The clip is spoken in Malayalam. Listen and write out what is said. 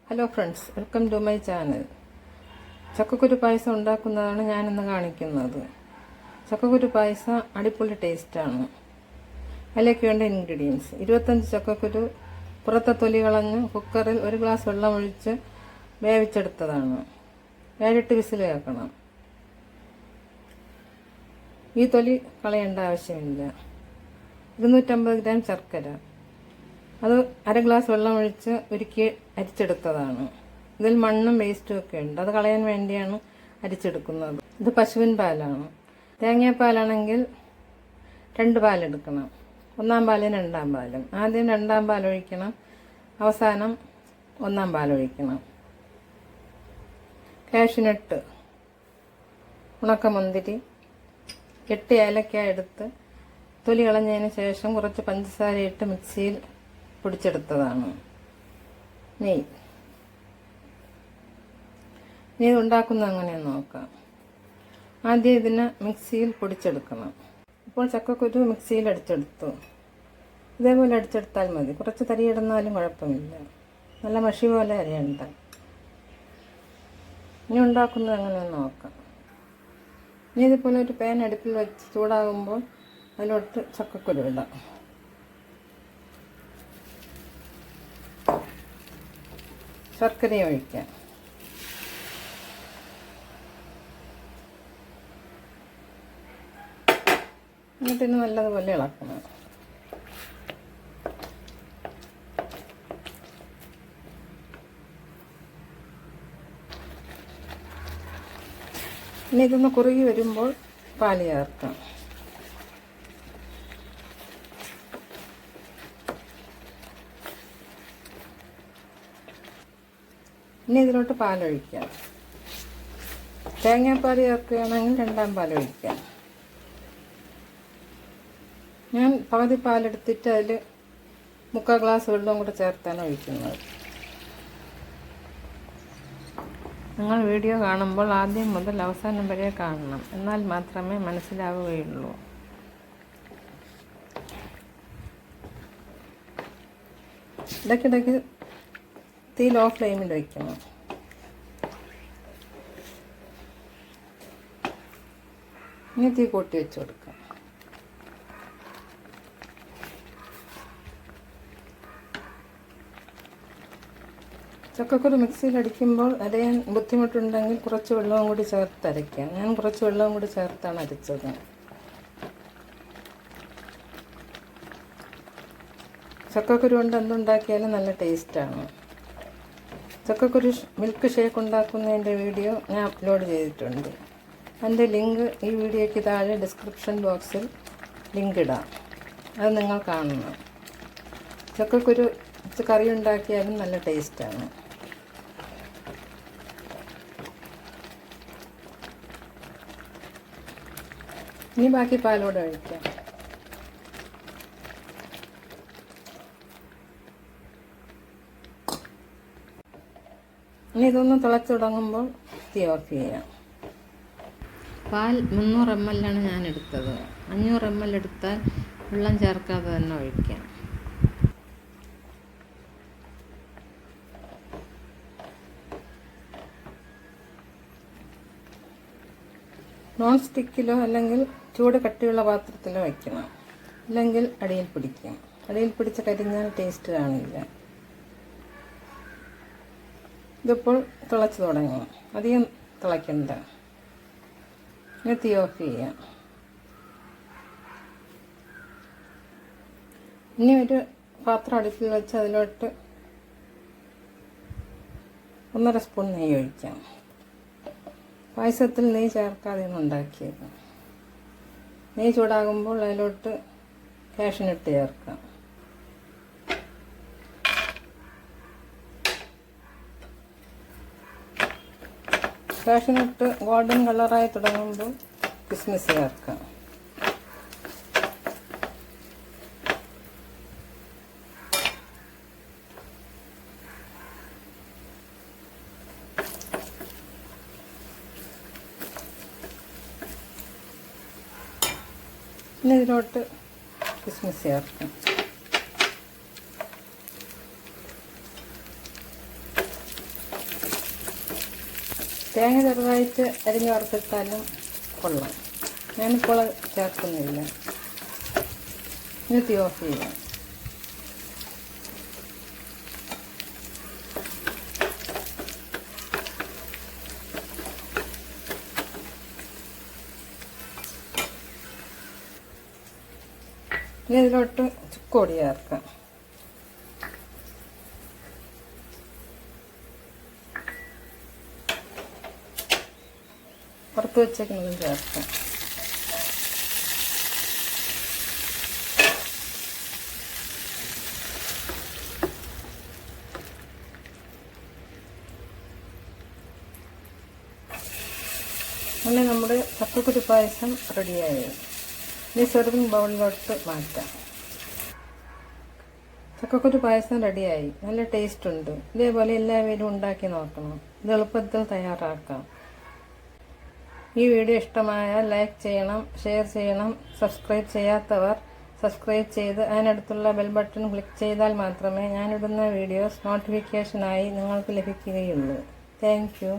Hello friends, welcome to my channel. ചക്കക്കുരു പായസം ഉണ്ടാക്കുന്നതാണ് ഞാനിന്ന് കാണിക്കുന്നത്. ചക്കക്കുരു പായസം അടിപൊളി ടേസ്റ്റാണ്. അതിലേക്ക് വേണ്ട ഇൻഗ്രീഡിയൻസ്: 25 ചക്കക്കുരു പുറത്തെ തൊലി കളഞ്ഞ് കുക്കറിൽ 1 ഗ്ലാസ് വെള്ളം ഒഴിച്ച് വേവിച്ചെടുത്തതാണ്. 7-8 വിസിൽ കേൾക്കണം. ഈ തൊലി കളയേണ്ട ആവശ്യമില്ല. 250 ഗ്രാം ശർക്കര, അത് 1/2 ഗ്ലാസ് വെള്ളം ഒഴിച്ച് ഉരുക്കി അരിച്ചെടുത്തതാണ്. ഇതിൽ മണ്ണും വേസ്റ്റും ഒക്കെ ഉണ്ട്, അത് കളയാൻ വേണ്ടിയാണ് അരിച്ചെടുക്കുന്നത്. ഇത് പശുവിൻ പാലാണ്. തേങ്ങാപ്പാലാണെങ്കിൽ 2 പാലെടുക്കണം. 1-ാം പാലും 2-ാം പാലും. ആദ്യം 2-ാം പാൽ ഒഴിക്കണം, അവസാനം 1-ാം പാൽ ഒഴിക്കണം. കാഷ്യൂനട്ട്, ഉണക്കമുന്തിരി, 8 ഏലക്ക എടുത്ത് തൊലി കളഞ്ഞതിന് ശേഷം കുറച്ച് പഞ്ചസാര ഇട്ട് മിക്സിയിൽ പൊടിച്ചെടുത്തതാണ്. നെയ്യ്. ഇനി ഇത് ഉണ്ടാക്കുന്നത് എങ്ങനെയെന്ന് നോക്കാം. ആദ്യം ഇതിനെ മിക്സിയിൽ പൊടിച്ചെടുക്കണം. ഇപ്പോൾ ചക്കക്കുരു മിക്സിയിൽ അടിച്ചെടുത്തു. ഇതേപോലെ അടിച്ചെടുത്താൽ മതി. കുറച്ച് തരിയിടുന്നാലും കുഴപ്പമില്ല. നല്ല മഷി പോലെ അരിയണ്ട. ഇനി ഉണ്ടാക്കുന്നത് എങ്ങനെയെന്ന് നോക്കാം. ഇനി ഇതുപോലെ ഒരു പാൻ അടുപ്പിൽ വെച്ച് ചൂടാകുമ്പോൾ അതിലോട്ട് ചക്കക്കുരു ഇടാം. ശർക്കരയും ഒഴിക്കാം. എന്നിട്ട് ഇന്ന് നല്ലതുപോലെ ഇളക്കണം. ഇനി ഇതൊന്ന് കുറുകി വരുമ്പോൾ പാല് ചേർക്കാം. ഇനി ഇതിലോട്ട് പാലൊഴിക്കാം. തേങ്ങാപ്പാൽ ചേർക്കുകയാണെങ്കിൽ 2-ാം പാലൊഴിക്കാം. ഞാൻ പകുതി പാലെടുത്തിട്ട് അതിൽ 3/4 ഗ്ലാസ് വെള്ളവും കൂടെ ചേർത്താണ് ഒഴിക്കുന്നത്. നിങ്ങൾ വീഡിയോ കാണുമ്പോൾ ആദ്യം മുതൽ അവസാനം വരെ കാണണം, എന്നാൽ മാത്രമേ മനസ്സിലാവുകയുള്ളൂ. ഇടയ്ക്കിടയ്ക്ക് തീ ലോ ഫ്ലെയിമിൽ വയ്ക്കണം. ഇനി തീ കൂട്ടി വെച്ച് കൊടുക്കാം. ചക്കക്കുരു മിക്സിയിൽ അടിക്കുമ്പോൾ അരയാൻ ബുദ്ധിമുട്ടുണ്ടെങ്കിൽ കുറച്ച് വെള്ളവും കൂടി ചേർത്ത് അരയ്ക്കാം. ഞാൻ കുറച്ച് വെള്ളവും കൂടി ചേർത്താണ് അരച്ചത്. ചക്കക്കുരു കൊണ്ട് എന്തുണ്ടാക്കിയാലും നല്ല ടേസ്റ്റാണ്. ചക്കക്കുരു മിൽക്ക് ഷേക്ക് ഉണ്ടാക്കുന്നതിൻ്റെ വീഡിയോ ഞാൻ അപ്ലോഡ് ചെയ്തിട്ടുണ്ട്. അതിൻ്റെ ലിങ്ക് ഈ വീഡിയോയ്ക്ക് താഴെ ഡിസ്ക്രിപ്ഷൻ ബോക്സിൽ ലിങ്ക് ഇടാം. അത് നിങ്ങൾ കാണണം. ചക്കക്കുരു കറി ഉണ്ടാക്കിയാലും നല്ല ടേസ്റ്റാണ്. ഇനി ബാക്കി പാലോടെ ഒഴിക്കാം. ഇനി ഇതൊന്ന് തിളച്ച് തുടങ്ങുമ്പോൾ തീ ഓഫ് ചെയ്യാം. പാൽ 300 ml ഞാൻ എടുത്തത്. 500 ml എടുത്താൽ വെള്ളം ചേർക്കാതെ തന്നെ ഒഴിക്കാം. നോൺ സ്റ്റിക്കിലോ അല്ലെങ്കിൽ ചൂട് കട്ടിയുള്ള പാത്രത്തിലോ വയ്ക്കണം. അല്ലെങ്കിൽ അടിയിൽ പിടിക്കും. അടിയിൽ പിടിച്ച് കരിഞ്ഞാൽ ടേസ്റ്റ് കാണില്ല. ഇതിപ്പോൾ തിളച്ച് തുടങ്ങി. അധികം തിളയ്ക്കണ്ട. ഇനി തീ ഓഫ് ചെയ്യാം. ഇനി ഒരു പാത്രം അടുപ്പിൽ വെച്ച് അതിലോട്ട് 1.5 സ്പൂൺ നെയ്യ് ഒഴിക്കാം. പായസത്തിൽ നെയ്യ് ചേർക്കാതെയാണ് ഉണ്ടാക്കിയത്. നെയ്യ് ചൂടാകുമ്പോൾ അതിലോട്ട് കാഷ്യൂനട്ട് ചേർക്കാം. കാഷ്യൂനട്ട് ഗോൾഡൻ കളറായി തുടങ്ങുമ്പോൾ കിസ്മിസ് ചേർക്കാം. ഇനി ഇതിലോട്ട് കിസ്മിസ് ചേർക്കാം. തേങ്ങ ചെറുതായിട്ട് അരിഞ്ഞ് വറുത്തിട്ടാലും കൊള്ളാം. ഞാനിപ്പോൾ ചേർക്കുന്നില്ല. ഇനി തീ ഓഫ് ചെയ്യാം. ഇനി ഇതിലോട്ട് ചുക്കോടി ചേർക്കാം. വറുത്ത് വെച്ചേക്കുന്നതും ചേർക്കാം. അങ്ങനെ നമ്മുടെ ചക്കക്കുരു പായസം റെഡിയായി. ഇനി സെർവിങ് ബൗളിലോട്ട് മാറ്റാം. ചക്കക്കുരു പായസം റെഡിയായി. നല്ല ടേസ്റ്റ് ഉണ്ട്. ഇതേപോലെ എല്ലാവരും ഉണ്ടാക്കി നോക്കണം. ഇത് എളുപ്പത്തിൽ തയ്യാറാക്കാം. ഈ വീഡിയോ ഇഷ്ടമായാൽ ലൈക്ക് ചെയ്യണം, ഷെയർ ചെയ്യണം. സബ്സ്ക്രൈബ് ചെയ്യാത്തവർ സബ്സ്ക്രൈബ് ചെയ്ത് അതിനടുത്തുള്ള ബെൽ ബട്ടൺ ക്ലിക്ക് ചെയ്താൽ മാത്രമേ ഞാനിടുന്ന വീഡിയോസ് നോട്ടിഫിക്കേഷനായി നിങ്ങൾക്ക് ലഭിക്കുകയുള്ളൂ. Thank you.